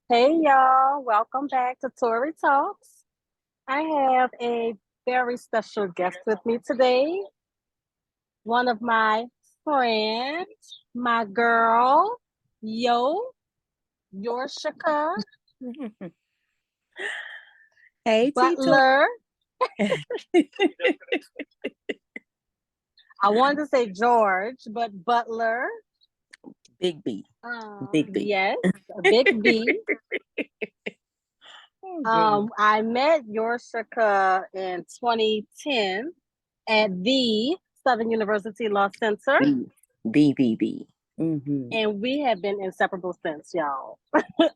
Hey y'all, welcome back to Tori Talks. I have a very special guest with me today, one of my friends, my girl, Yorshika Hey, Tito. Butler. I wanted to say George, but Butler. Big B. Big B. Yes, a big B. Oh, goodness. I met Yorshika in 2010 at the Southern University Law Center. B. Mm-hmm. And we have been inseparable since, y'all.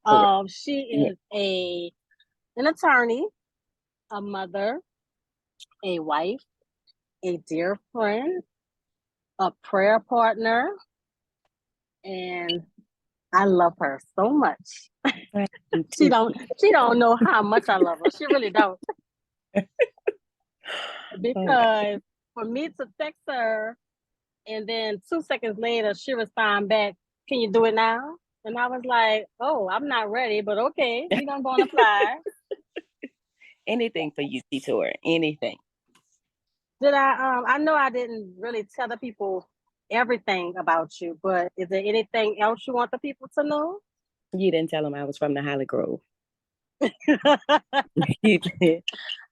Correct. She Yeah. is an attorney, a mother, a wife, a dear friend, a prayer partner, and I love her so much. Me She too. don't she don't know how much I love her. She really don't. Oh, Because for me to text her and then 2 seconds later she respond back, "Can you do it now?" And I was like, "Oh, I'm not ready, but okay, we're gonna go and apply." anything for you, Tito. Anything. Did I know I didn't really tell the people everything about you, but is there anything else you want the people to know? You didn't tell them I was from the Holly Grove. You did.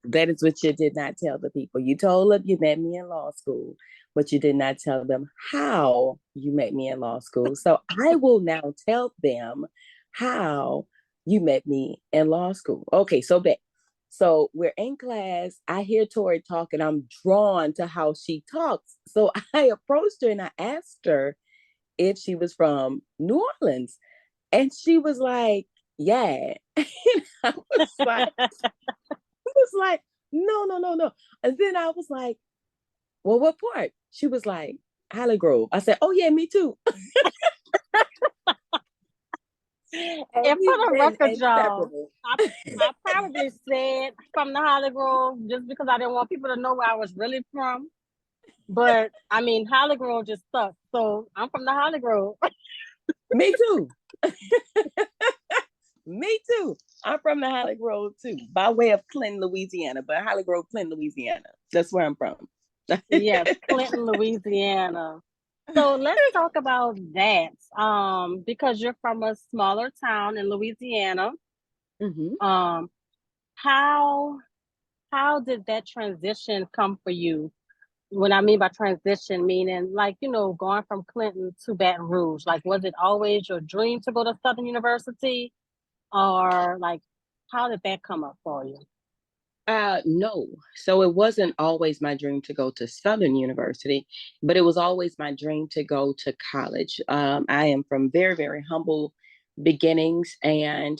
That is what you did not tell the people. You told them you met me in law school, but you did not tell them how you met me in law school. So I will now tell them how you met me in law school. Okay, so back. So we're in class. I hear Tori talk, and I'm drawn to how she talks. So I approached her and I asked her if she was from New Orleans. And she was like, yeah. And I was like, no, no, no, no. And then I was like, well, what part? She was like, Holly Grove. I said, oh yeah, me too. And And for we've the been record, y'all, inseparable. I probably said from the Holly Grove just because I didn't want people to know where I was really from. But I mean, Holly Grove just stuck. So I'm from the Holly Grove. Me too. Me too. I'm from the Holly Grove too, by way of Clinton, Louisiana, but Holly Grove, Clinton, Louisiana. That's where I'm from. Yes, Clinton, Louisiana. So let's talk about that. Because you're from a smaller town in Louisiana. Mm-hmm. Um, how how did that transition come for you? When I mean by transition, meaning like, going from Clinton to Baton Rouge. Like, was it always your dream to go to Southern University? Or like how did that come up for you? No. So it wasn't always my dream to go to Southern University, but it was always my dream to go to college. I am from very, very humble beginnings, and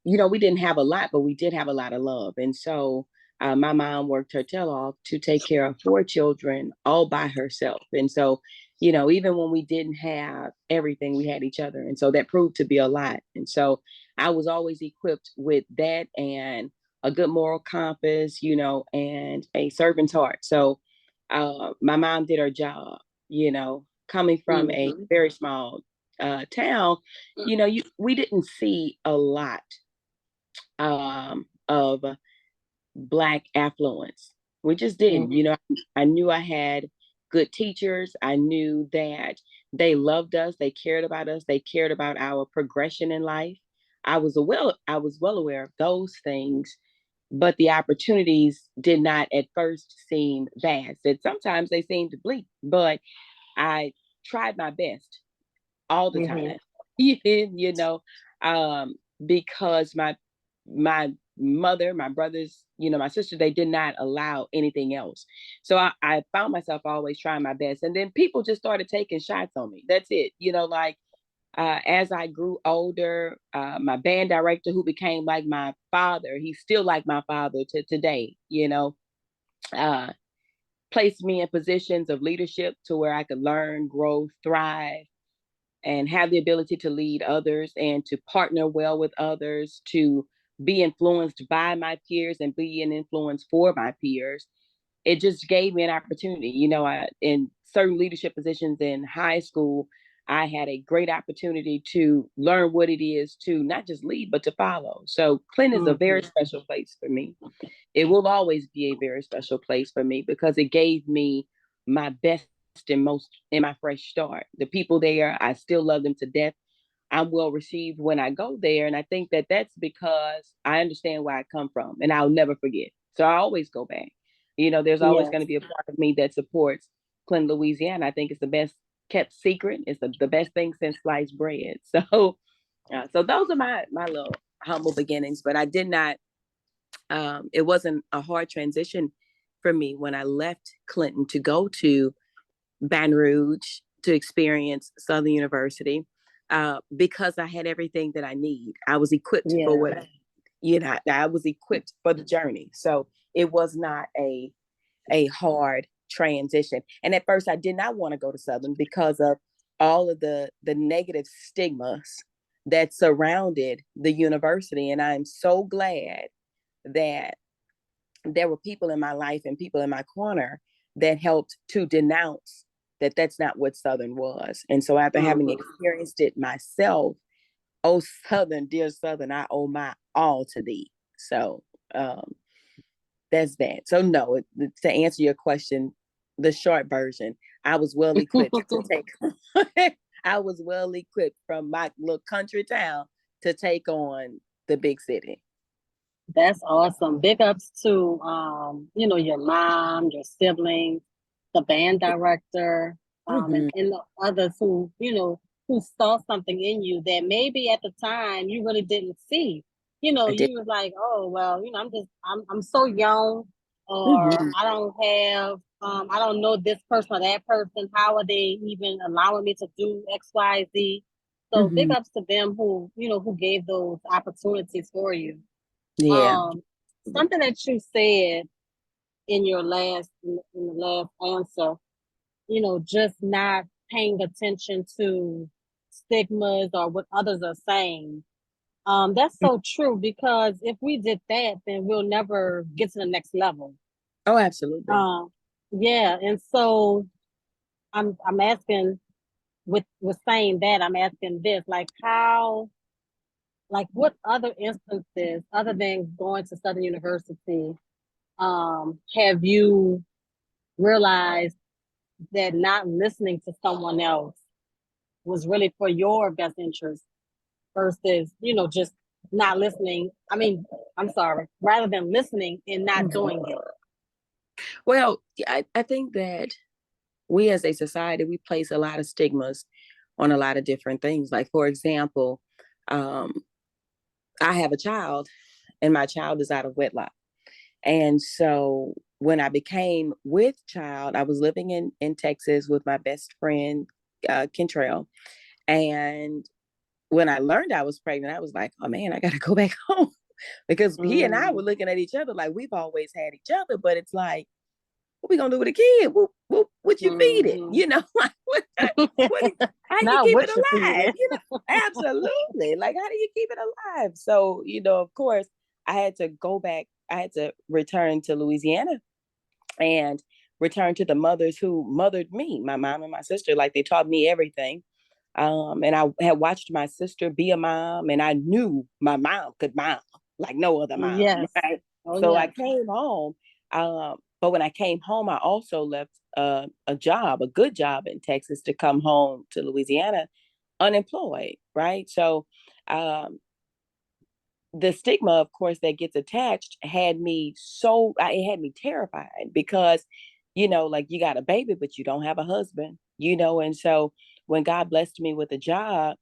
we didn't have a lot, but we did have a lot of love. And so my mom worked her tail off to take care of four children all by herself. And so, even when we didn't have everything, we had each other. And so that proved to be a lot. And so I was always equipped with that and a good moral compass, and a servant's heart. So my mom did her job, coming from a Mm-hmm. very small town, we didn't see a lot of Black affluence. We just didn't. Mm-hmm. I knew I had good teachers. I knew that they loved us, they cared about us, they cared about our progression in life. I was well aware of those things, but the opportunities did not at first seem vast. And sometimes they seemed bleak, but I tried my best all the Mm-hmm. time. you know, um, because my mother, my brothers, my sister, they did not allow anything else. So I found myself always trying my best. And then people just started taking shots on me. That's it. Like as I grew older, my band director, who became like my father, he's still like my father to today, uh, placed me in positions of leadership to where I could learn, grow, thrive, and have the ability to lead others and to partner well with others, to be influenced by my peers and be an influence for my peers. It just gave me an opportunity. In certain leadership positions in high school, I had a great opportunity to learn what it is to not just lead, but to follow. So Clinton is a very Mm-hmm. special place for me. It will always be a very special place for me because it gave me my best and most in my fresh start. The people there, I still love them to death. I'm well received when I go there. And I think that that's because I understand where I come from and I'll never forget. So I always go back. There's always going to Yes. be a part of me that supports Clinton, Louisiana. I think it's the best kept secret. It's the best thing since sliced bread. So those are my little humble beginnings. But I did not. It wasn't a hard transition for me when I left Clinton to go to Baton Rouge to experience Southern University because I had everything that I need. I was equipped for Yeah. I was equipped for the journey. So it was not a hard transition. And at first I did not want to go to Southern because of all of the negative stigmas that surrounded the university. And I'm so glad that there were people in my life and people in my corner that helped to denounce that that's not what Southern was. And so after having Mm-hmm. experienced it myself, oh Southern, dear Southern, I owe my all to thee. So um, that's that. So no, to answer your question, the short version, I was well equipped to take. I was well equipped from my little country town to take on the big city. That's awesome. Big ups to your mom, your siblings, the band director, Mm-hmm. and the others who saw something in you that maybe at the time you really didn't see. I did. You was like, oh well, I'm so young, or Mm-hmm. I don't know this person or that person. How are they even allowing me to do XYZ? So big Mm-hmm. ups to them who gave those opportunities for you. Yeah. Um, Something that you said in the last answer, just not paying attention to stigmas or what others are saying. That's so true because if we did that, then we'll never get to the next level. Oh, absolutely. Um, yeah, and so I'm asking with saying that I'm asking this like what other instances other than going to Southern University have you realized that not listening to someone else was really for your best interest versus, just not listening? I mean, I'm sorry, rather than listening and not Mhm. doing it. Well, I think that we as a society, we place a lot of stigmas on a lot of different things. Like, for example, um, I have a child and my child is out of wedlock. And so when I became with child, I was living in Texas with my best friend, Kentrell. And when I learned I was pregnant, I was like, oh man, I got to go back home because he and I were Mm. looking at each other like we've always had each other, but it's like, what we gonna do with a kid? What you feed it? Hmm. Like what how you Not keep it what you feed alive? it. Absolutely. Like how do you keep it alive? So, of course, I had to go back, I had to return to Louisiana and return to the mothers who mothered me, my mom and my sister. Like they taught me everything. And I had watched my sister be a mom, and I knew my mom could mom like no other mom, Yes. right? Oh So I yes. came home. But when I came home, I also left a job, a good job in Texas, to come home to Louisiana unemployed, right? So um, the stigma, of course, that gets attached it had me terrified because, like you got a baby, but you don't have a husband, and so when God blessed me with a job,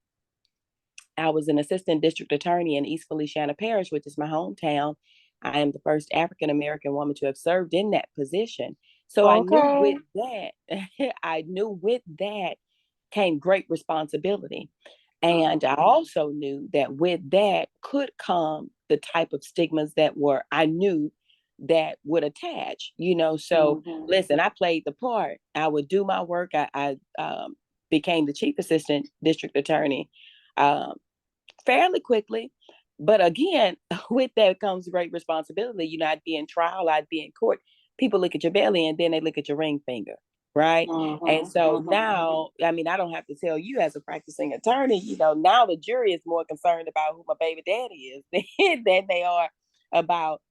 I was an assistant district attorney in East Feliciana Parish, which is my hometown. I am the first African American woman to have served in that position. So I knew with Okay. that, I knew with that came great responsibility. And I Mm-hmm. also knew that with that could come the type of stigmas that I knew that would attach, So Mm-hmm. listen, I played the part. I would do my work. I became the chief assistant district attorney um, fairly quickly. But again, with that comes great responsibility. I'd be in trial, I'd be in court. People look at your belly and then they look at your ring finger. right? And Mm-hmm. so Mm-hmm. now, I mean, I don't have to tell you as a practicing attorney, now the jury is more concerned about who my baby daddy is than they are about,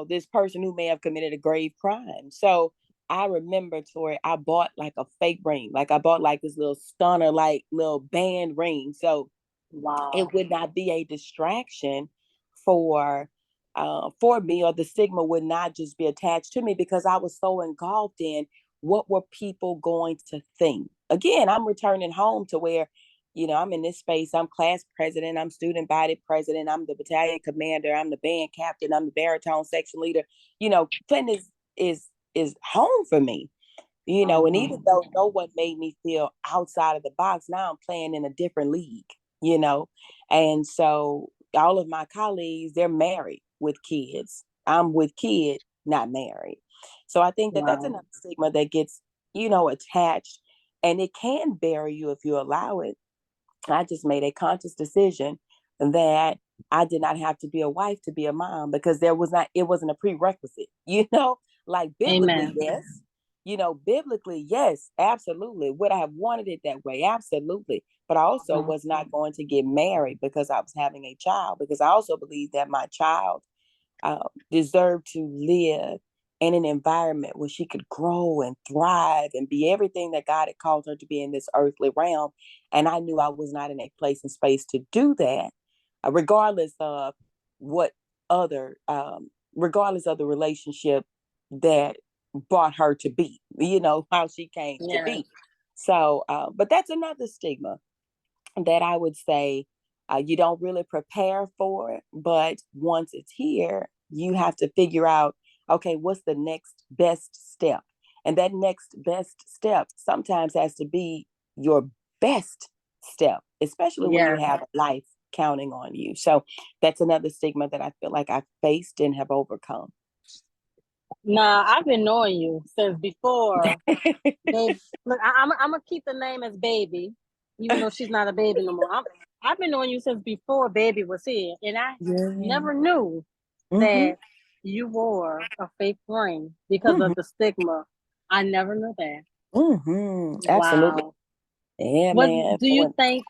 this person who may have committed a grave crime. So I remember, Tori, I bought like a fake ring. Like I bought like this little stunner, like little band ring. So it Wow. would not be a distraction for for me, or the stigma would not just be attached to me, because I was so engulfed in what were people going to think. Again, I'm returning home to where, I'm in this space. I'm class president, I'm student body president, I'm the battalion commander, I'm the band captain, I'm the baritone section leader. Clinton is home for me. And even Mm-hmm. though no one made me feel outside of the box, now I'm playing in a different league, you know. And so all of my colleagues, they're married with kids. I'm with kid, not married. So I think that that's Wow. another stigma that gets, attached, and it can bury you if you allow it. I just made a conscious decision that I did not have to be a wife to be a mom, because it wasn't a prerequisite, like biblically, Amen. yes. Biblically, yes, absolutely. Would I have wanted it that way? Absolutely. But I also Mm-hmm. was not going to get married because I was having a child, because I also believe that my child deserved to live in an environment where she could grow and thrive and be everything that God had called her to be in this earthly realm. And I knew I was not in a place and space to do that, regardless of what regardless of the relationship that brought her to be, how she came to Yeah. be. So, but that's another stigma that I would say you don't really prepare for it, but once it's here, you have to figure out, okay, what's the next best step? And that next best step sometimes has to be your best step, especially when you Yes. have life counting on you. So that's another stigma that I feel like I've faced and have overcome. Nah, I've been knowing you since before. Babe, look, I'm gonna keep the name as Baby, even though she's not a baby no more. I've been knowing you since before Baby was here, and I Yeah. never knew Mm-hmm. that you wore a fake ring because Mm-hmm. of the stigma. I never knew that. Mm-hmm. Absolutely. Wow. Yeah, What man. do you think?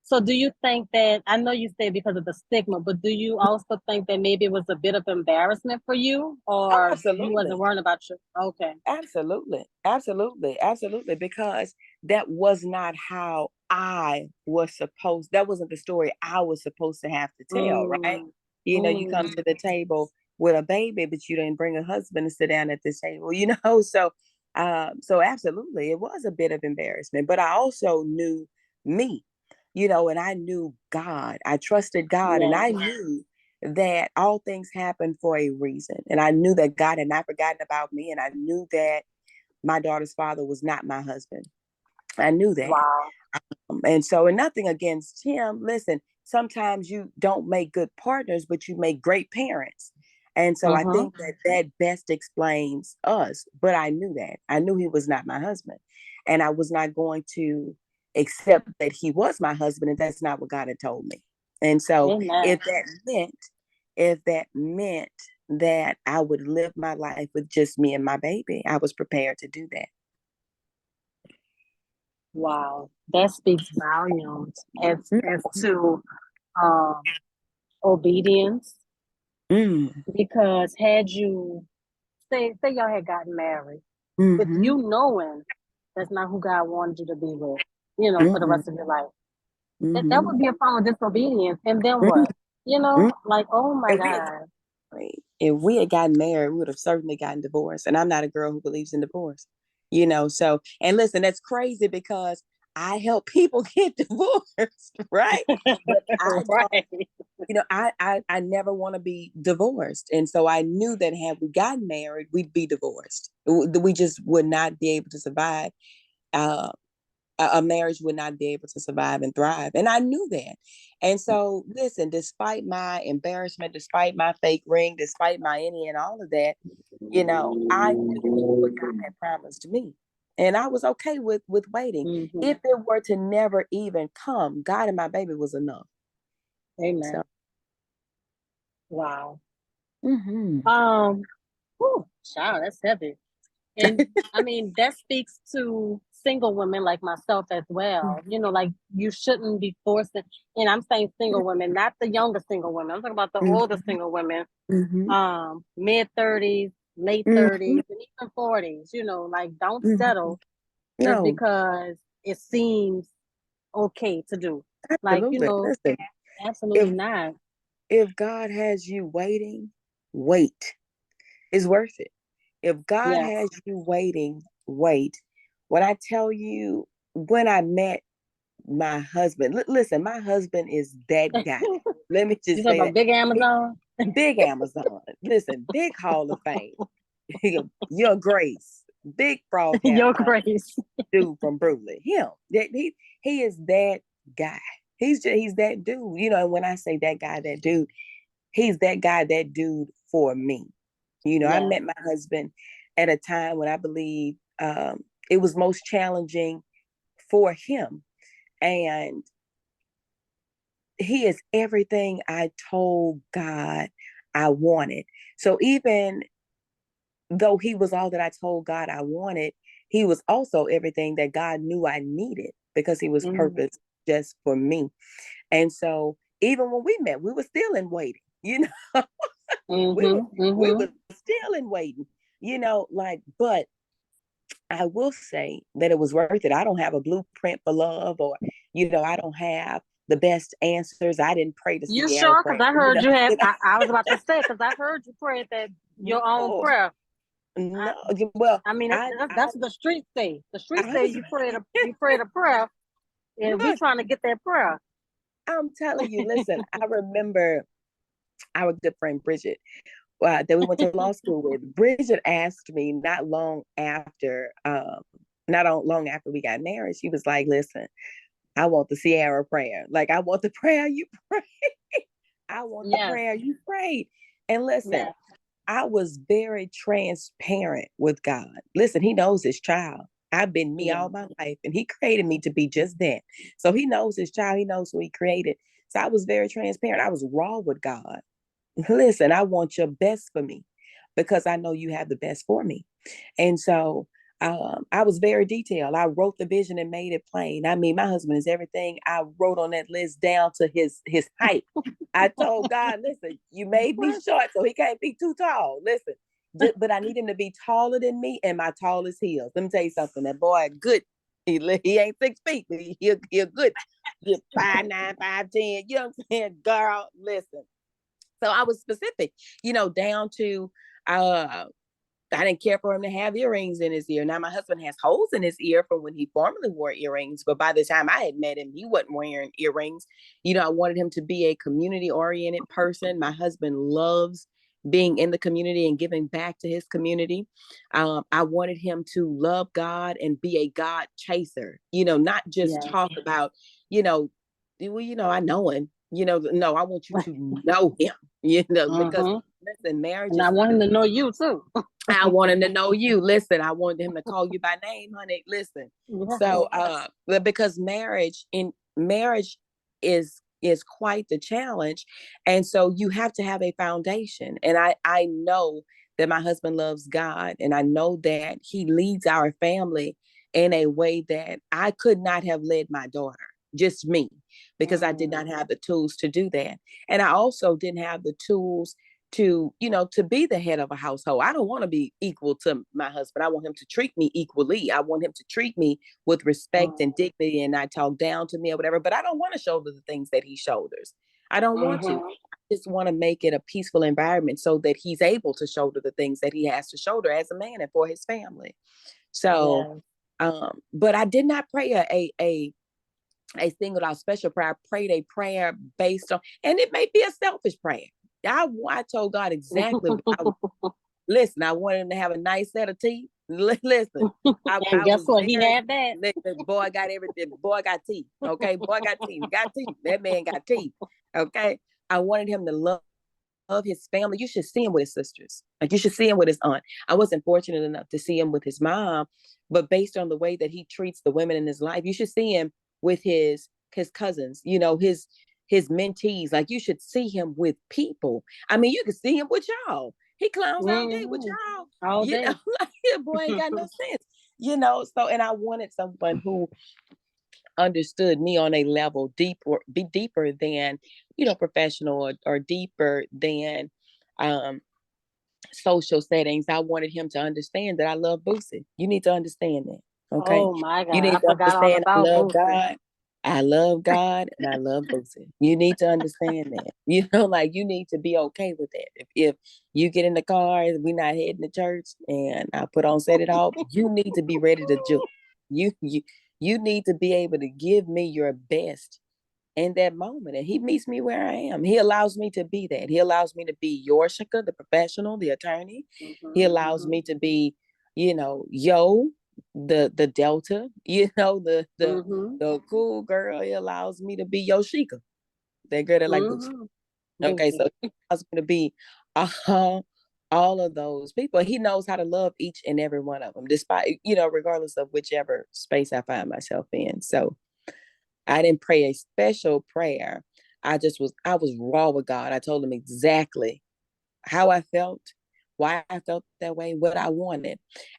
So, do you think that I know you said because of the stigma, but do you also think that maybe it was a bit of embarrassment for you, Oh, or you wasn't absolutely. worrying about you? Okay. Absolutely. Absolutely. Absolutely. Because that was not how that wasn't the story I was supposed to have to tell, right? Mm, You come mm, to the table with a baby, but you didn't bring a husband to sit down at this table. So absolutely, it was a bit of embarrassment, but I also knew me, and I knew God. I trusted God, and yes. I knew that all things happen for a reason. And I knew that God had not forgotten about me. And I knew that my daughter's father was not my husband. I knew that. Wow. And nothing against him. Listen, sometimes you don't make good partners, but you make great parents. And so I Mm-hmm. think that best explains us. But I knew that. I knew he was not my husband. And I was not going to accept that he was my husband. And that's not what God had told me. And so Amen. if that meant that I would live my life with just me and my baby, I was prepared to do that. Wow. That speaks volumes as to um obedience. Mm, Because had you say y'all had gotten married with mm-hmm, you knowing that's not who God wanted you to be with, for the mm-hmm, rest of your life, that mm-hmm, would be a form of disobedience. And then mm-hmm, what? mm-hmm. Like, oh my If we had God. if we had gotten married, we would have certainly gotten divorced. And I'm not a girl who believes in divorce. So and listen, that's crazy because I help people get divorced, right? But I don't, Right. I never want to be divorced. And so I knew that had we gotten married, we'd be divorced. We just would not be able to survive. Uh, a marriage would not be able to survive and thrive. And I knew that. And so, listen, despite my embarrassment, despite my fake ring, despite my any and all of that, I knew what God had promised me. And I was okay with waiting. Hmm. If it were to never even come, God and my baby was enough. So, Amen. Wow. mm-hmm, Um, whew, child, that's heavy. And I mean, that speaks to single women like myself as well. You know, like you shouldn't be forcing, and I'm saying single women, not the younger single women. I'm talking about the older Mhm, single women, mhm, mid 30s, late mhm, 30s, and even 40s. You know, like don't mhm. settle just No, because it seems okay to do. Like, absolutely. Listen, absolutely if not. God has you waiting, wait. It's worth it. If God Yes. has you waiting, wait. When I tell you, when I met my husband, listen, my husband is that guy. Let me You just talk say about that. big Amazon? Big Amazon. Listen, big Hall of Fame. Your Grace. Big Your broadcast grace. dude from Brooklyn. Him. He is that guy. He's that dude. And when I say that guy, that dude, he's that guy, that dude for me. I Yeah. met my husband at a time when I believe it was most challenging for him. And he is everything I told God I wanted. So even though he was all that I told God I wanted, he was also everything that God knew I needed because he was Mm-hmm. purposed just for me. And so even when we met, we were still in waiting. we were we Mm-hmm. were still in waiting, but I will say that it was worth it. I don't have a blueprint for love, or I don't have the best answers. I didn't pray the You Sierra sure? Because prayer. I heard you had, I was about to say, because I heard you pray that your own No, prayer. I, no. Well, I mean, I, that's what the streets say. The streets I say was, you prayed a prayer, and we look, trying to get that prayer. I'm telling you, listen, I remember our good friend Bridget that we went to law school with. Bridget asked me not long after we got married, she was like, listen, I want the Sierra prayer. Like, I want the prayer you pray. I want the Yes. prayer you prayed. And listen, Yes. I was very transparent with God. Listen, he knows his child. I've been me all Yes. my life, and he created me to be just that. So he knows his child. He knows who he created. So I was very transparent. I was raw with God. Listen, I want your best for me because I know you have the best for me. And so I was very detailed. I wrote the vision and made it plain. I mean, my husband is everything I wrote on that list down to his height. I told God, listen, you made me short, so he can't be too tall. Listen, but I need him to be taller than me and my tallest heels. Let me tell you something. That boy, good. He ain't 6 feet, but he good. He's 5'9", 5'10". You know what I'm saying, girl? Listen. So I was specific, down to uh I didn't care for him to have earrings in his ear. Now my husband has holes in his ear from when he formerly wore earrings, but by the time I had met him, he wasn't wearing earrings. I wanted him to be a community oriented person. My husband loves being in the community and giving back to his community. I wanted him to love God and be a God chaser. Not just Yes. talk about, I know him. No, I want you to know him. Because Mm-hmm. listen, marriage And I is want him to know you too. I want him to know you. Listen, I want him to call you by name, honey. Listen. Yes. So because marriage is quite the challenge. And so you have to have a foundation. And I know that my husband loves God, and I know that he leads our family in a way that I could not have led my daughter, just me, because I did Mm-hmm. not have the tools to do that. And I also didn't have the tools to be the head of a household. I don't want to be equal to my husband. I want him to treat me equally. I want him to treat me with respect and dignity and not talk down to me or whatever, but I don't want to shoulder the things that he shoulders. I don't want to. Mm-hmm. I just want to make it a peaceful environment so that he's able to shoulder the things that he has to shoulder as a man and for his family. So Yes. but I did not pray a single out special prayer. I prayed a prayer based on, and it may be a selfish prayer. I told God exactly what I was. Listen, I wanted him to have a nice set of teeth. Listen, And I guess was what? He very, had that. listen, boy got everything. Boy got teeth. Okay. Boy got teeth. Got teeth. That man got teeth. Okay. I wanted him to love his family. You should see him with his sisters. Like, you should see him with his aunt. I wasn't fortunate enough to see him with his mom, but based on the way that he treats the women in his life, you should see him with his cousins, his mentees. Like, you should see him with people. I mean, you could see him with y'all. He clowns all day with Hmm. y'all. All You know, day. like the boy ain't got no sense. So and I wanted someone who understood me on a level deeper, be deeper than, professional or deeper than um social settings. I wanted him to understand that I love Boosie. You need to understand that. Okay. Oh my You God, need I to forgot all understand I about love Boosie. God. I love God and I love Boosie. You need to understand that. Like you need to be okay with that. If you get in the car and we're not heading to church and I put on Set It Off, you need to be ready to jump. You need to be able to give me your best in that moment. And he meets me where I am. He allows me to be that. He allows me to be Yorshika, the professional, the attorney. He Hmm. allows me to be, Yo, the Delta, Hmm. the cool girl. He allows me to be Yoshika, that girl that like Boosie. Hmm. Okay, so Boosie. he allows me to be all of those people. He knows how to love each and every one of them, despite, regardless of whichever space I find myself in. So I didn't pray a special prayer. I was raw with God. I told him exactly how I felt, why I felt that way, what I wanted.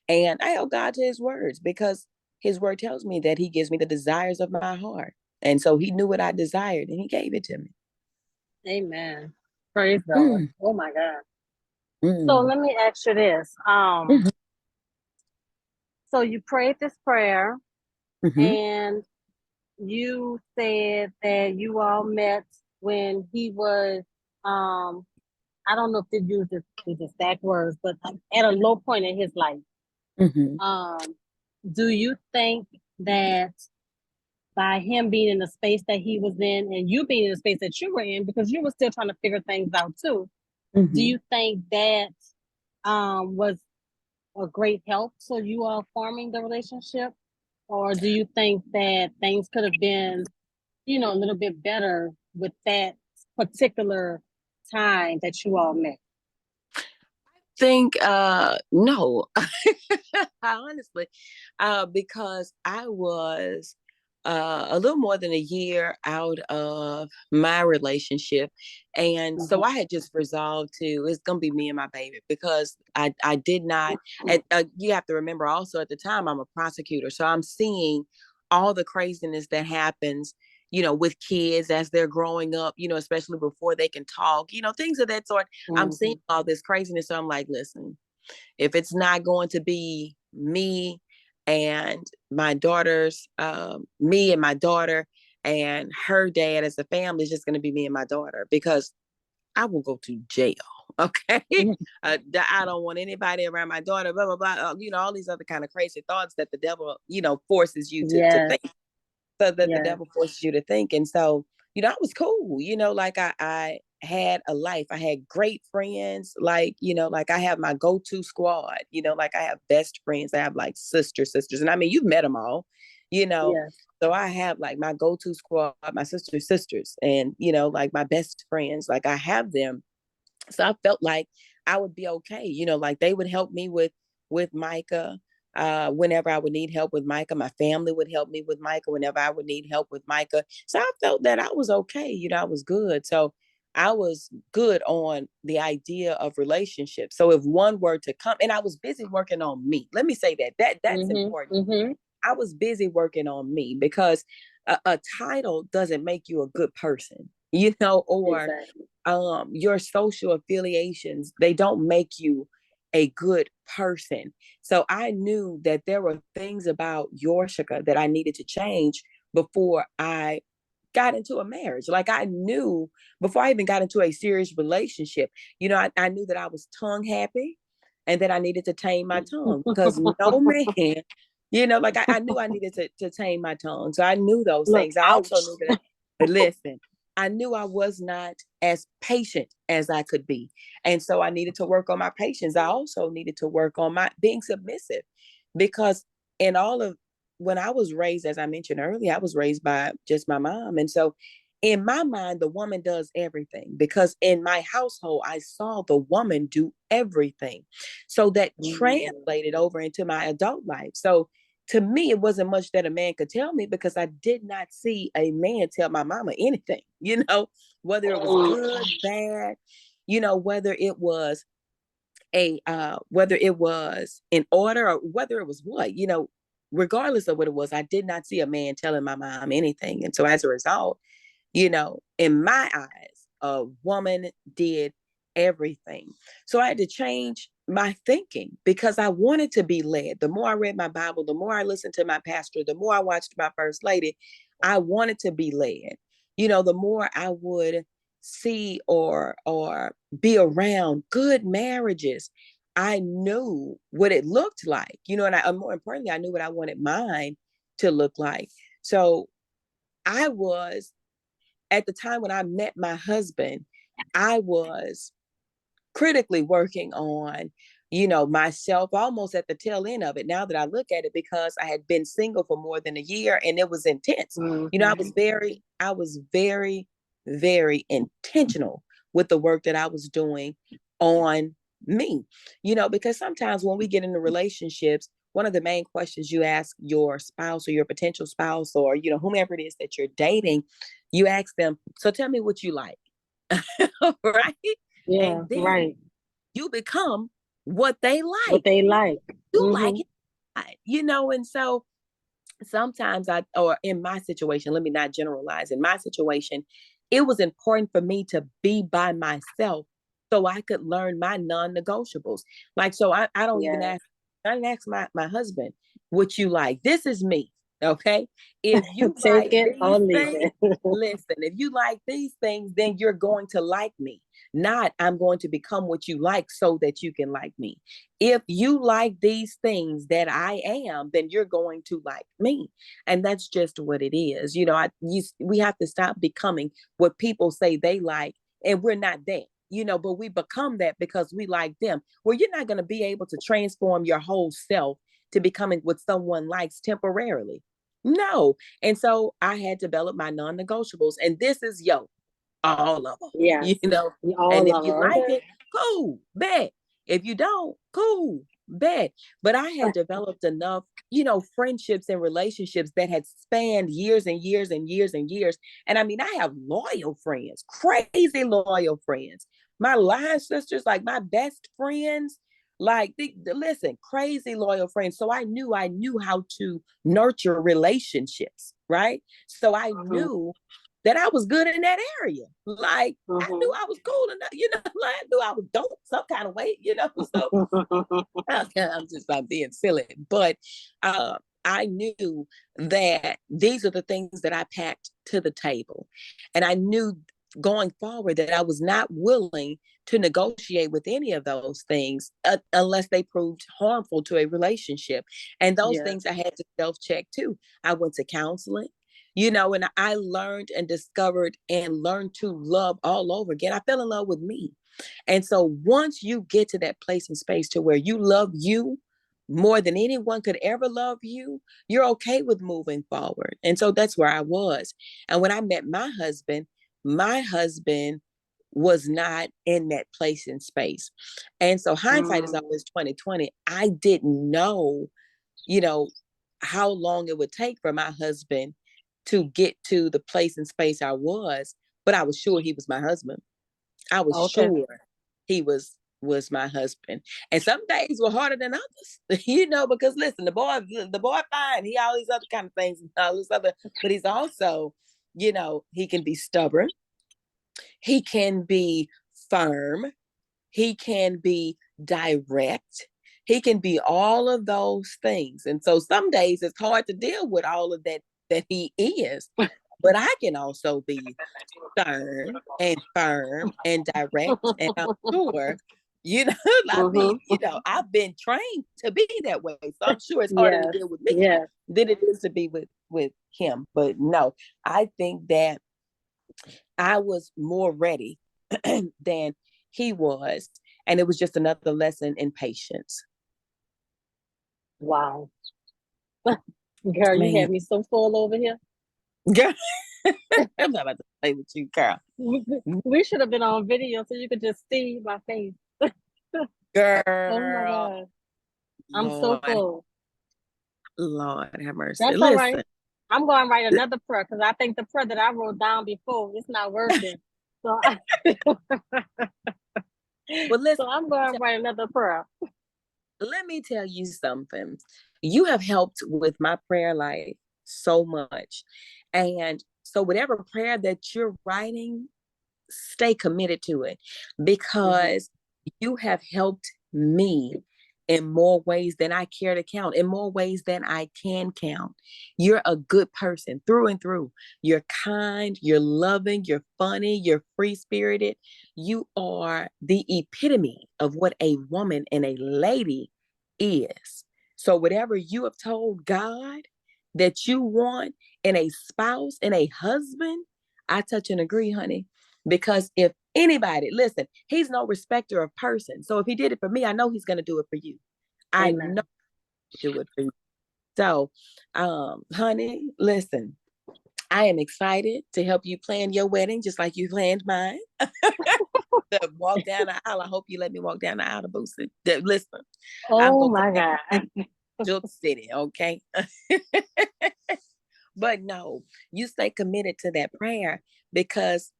And I held God to his words because his word tells me that he gives me the desires of my heart. And so he knew what I desired and he gave it to me. Amen. Praise God. Mm, Oh my God. So mm, let me ask you this. mm, So you prayed this prayer mm, and you said that you all met when he was um I don't know if they use these exact words, but at a low point in his life. mm, Um, do you think that by him being in the space that he was in and you being in the space that you were in, because you were still trying to figure things out too, do mm. you think that was a great help to you all forming the relationship? Or do you think that things could have been, a little bit better with that particular time that you all met? Think no. Honestly, because I was a little more than a year out of my relationship, and so Mhm. I had just resolved to it's gonna be me and my baby because I did not. And you have to remember also at the time I'm a prosecutor, so I'm seeing all the craziness that happens, with kids as they're growing up, especially before they can talk, things of that sort. I'm seeing Mhm. all this craziness, so I'm like, listen, if it's not going to be and me and my daughter and her dad as a family, it's just going to be me and my daughter because I will go to jail. Okay. I don't want anybody around my daughter, blah, blah, blah. All these other kind of crazy thoughts that the devil, forces you to Yes, think so that the yes, devil forces you to think. And so, I was cool, like I had a life. I had great friends, like, like I have my go-to squad, like I have best friends. I have like sisters. And I mean, you've met them all, you know. yes. So I have like my go-to squad, my sisters, and like my best friends, like I have them. So I felt like I would be okay. Like they would help me with Micah. Whenever I would need help with Micah, my family would help me with Micah whenever I would need help with Micah. So I felt that I was okay. I was good. So I was good on the idea of relationships. So if one were to come, and I was busy working on me. Let me say that's Mhm, important. mhm. I was busy working on me because a title doesn't make you a good person, or Exactly. your social affiliations, they don't make you a good person. So I knew that there were things about Yorshika that I needed to change before I got into a marriage. Like I knew before I even got into a serious relationship, I knew that I was tongue happy and that I needed to tame my tongue because no man, like I knew I needed to tame my tongue. So I knew those Look, things. I also ouch. knew that, but listen, I knew I was not as patient as I could be. And so I needed to work on my patience. I also needed to work on my being submissive because in all of when I was raised, as I mentioned earlier, I was raised by just my mom. And so in my mind, the woman does everything because in my household, I saw the woman do everything. So that Mhm. translated over into my adult life. So to me, it wasn't much that a man could tell me because I did not see a man tell my mama anything, whether it was good, bad, whether it was a whether it was in order or whether it was what, regardless of what it was, I did not see a man telling my mom anything. And so as a result, in my eyes, a woman did everything. So I had to change my thinking because I wanted to be led. The more I read my Bible, the more I listened to my pastor, the more I watched my first lady, I wanted to be led. The more I would see or be around good marriages, I knew what it looked like, and more importantly, I knew what I wanted mine to look like. So I was, at the time when I met my husband, I was critically working on, myself almost at the tail end of it. Now that I look at it, because I had been single for more than a year and it was intense. I was very, very intentional with the work that I was doing on me, because sometimes when we get into relationships, one of the main questions you ask your spouse or your potential spouse or, whomever it is that you're dating, you ask them, so tell me what you like. Right? Yeah, And then right. you become what they What like. they like. You like Mm-hmm. it, and so sometimes or in my situation, let me not generalize, in my situation, it was important for me to be by myself so I could learn my non-negotiables. Like, so I don't even Yeah. ask, I didn't ask my husband what you like. This is me. Okay. If you Take like it these or leave things, it. listen, if you like these things, then you're going to like me. Not I'm going to become what you like so that you can like me. If you like these things that I am, then you're going to like me. And that's just what it is. We have to stop becoming what people say they like, and we're not that. But we become that because we like them. Well, you're not going to be able to transform your whole self to becoming what someone likes temporarily. No. And so I had developed my non-negotiables, and this is all of them, Yes. And All if of you them. like Okay. it, cool, bet. If you don't, cool, bet. But I had developed enough, friendships and relationships that had spanned years and years and years and years. And I mean, I have loyal friends, crazy loyal friends. My line sisters, like my best friends, like listen, crazy loyal friends. So I knew how to nurture relationships, right? So I Mm-hmm. knew that I was good in that area. Like I knew Mm-hmm. I was cool enough, like I knew I was dope some kind of way. So I'm just not being silly. But I knew that these are the things that I packed to the table. And I knew going forward that I was not willing to negotiate with any of those things unless they proved harmful to a relationship. And those Yeah. things I had to self check too. I went to counseling. And I learned and discovered and learned to love all over again. I fell in love with me. And so once you get to that place and space to where you love you more than anyone could ever love you, you're okay with moving forward. And so that's where I was. And when I met my husband was not in that place and space. And so hindsight is Mm. always 2020. I didn't know, you know, how long it would take for my husband to get to the place and space I was, but I was sure he was my husband. I was Okay. sure he was my husband. And some days were harder than others, because listen, the boy fine, he all these other kind of things and all this other, but he's also, he can be stubborn, he can be firm, he can be direct, he can be all of those things. And so some days it's hard to deal with all of that he is. But I can also be stern and firm and direct. And I'm sure, you know, Mm-hmm. I've been trained to be that way. So I'm sure it's harder to Yes. deal with me Yes. than it is to be with him. But no, I think that I was more ready than he was. And it was just another lesson in patience. Wow. Girl, you Man, had me so full over here. girl, I'm not about to play with you, girl. We should have been on video so you could just see my face. Oh my Girl, God. I'm so Lord, full. Lord have mercy. That's all right. Listen. I'm going to write another prayer because I think the prayer that I wrote down before it's not working. So Well, So listen, I'm going to write another prayer. let me tell you something. You have helped with my prayer life so much. And so, whatever prayer that you're writing, stay committed to it Hmm. because you have helped me in more ways than I care to count, in more ways than I can count. You're a good person through and through. You're kind, you're loving, you're funny, you're free spirited. You are the epitome of what a woman and a lady is. So, whatever you have told God that you want in a spouse, in a husband, I touch and agree, honey. Because if anybody, listen, he's no respecter of person. So if he did it for me, I know he's going to do it for you. I know Amen. he'll do it for you. So, honey, listen, I am excited to help you plan your wedding just like you planned mine. To walk down the aisle. I hope you let me walk down the aisle to boost it. Listen, I'm Oh going my to God. Silk City, okay? But no, you stay committed to that prayer because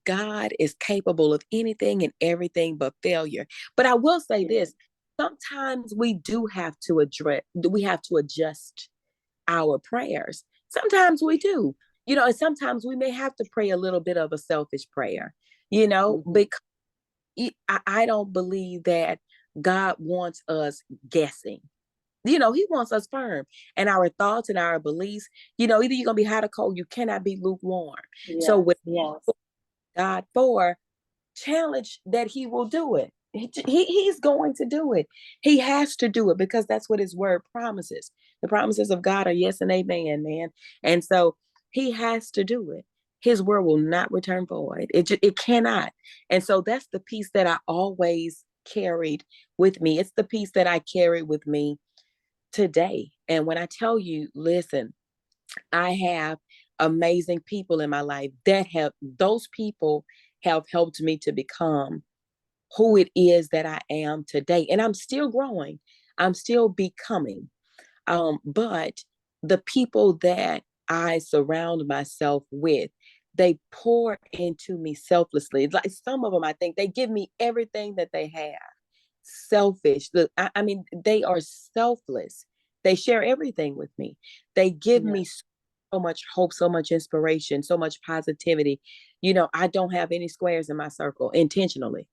God is capable of anything and everything but failure. But I will say Yeah. this, sometimes we have to adjust our prayers. Sometimes we do. And sometimes we may have to pray a little bit of a selfish prayer, Hmm. because I don't believe that God wants us guessing. He wants us firm and our thoughts and our beliefs. Either you're going to be hot or cold. You cannot be lukewarm. So Yes. with Yes. God for, challenge that he will do it. He's going to do it. He has to do it because that's what his word promises. The promises of God are yes and amen, man. And so he has to do it. His word will not return void. It cannot. And so that's the peace that I always carried with me. It's the peace that I carry with me today. And when I tell you, listen, I have amazing people in my life that have, those people have helped me to become who it is that I am today. And I'm still growing, I'm still becoming. But the people that I surround myself with, they pour into me selflessly. Like some of them, I think they give me everything that they have. Selfish. Look, I mean, they are selfless. They share everything with me. They give Yeah. me so much hope, so much inspiration, so much positivity. I don't have any squares in my circle intentionally.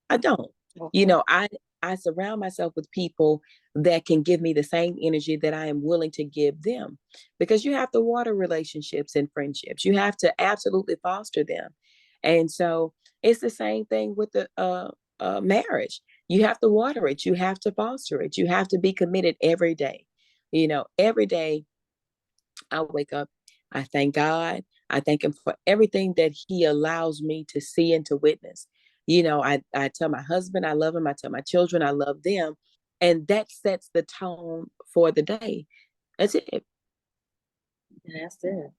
I don't. You Okay. know, I I surround myself with people that can give me the same energy that I am willing to give them. Because you have to water relationships and friendships. You have to absolutely foster them. And so it's the same thing with the marriage. You have to water it. You have to foster it. You have to be committed every day. Every day I wake up, I thank God. I thank Him for everything that He allows me to see and to witness. I tell my husband I love him. I tell my children I love them. And that sets the tone for the day. That's it. That's it.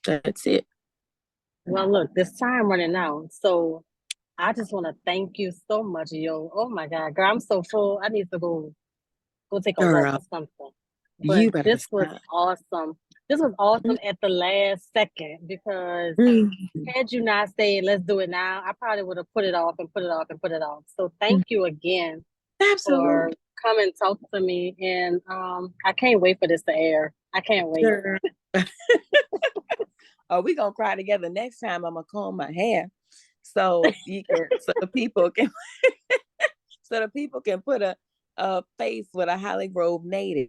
That's it. Well, look, this time running out. So I just want to thank you so much, yo. Oh my God, girl, I'm so full. I need to go take a walk Girl, or something. But you better this was stop. awesome. This was awesome at the last second because Mhm. had you not said let's do it now, I probably would have put it off and put it off and put it off. So thank you again for Absolutely. coming talk to me, and I can't wait for this to air. I can't wait. Girl. Oh, we gonna cry together next time. I'm gonna comb my hair so the people can so the people can put a face with a Holly Grove native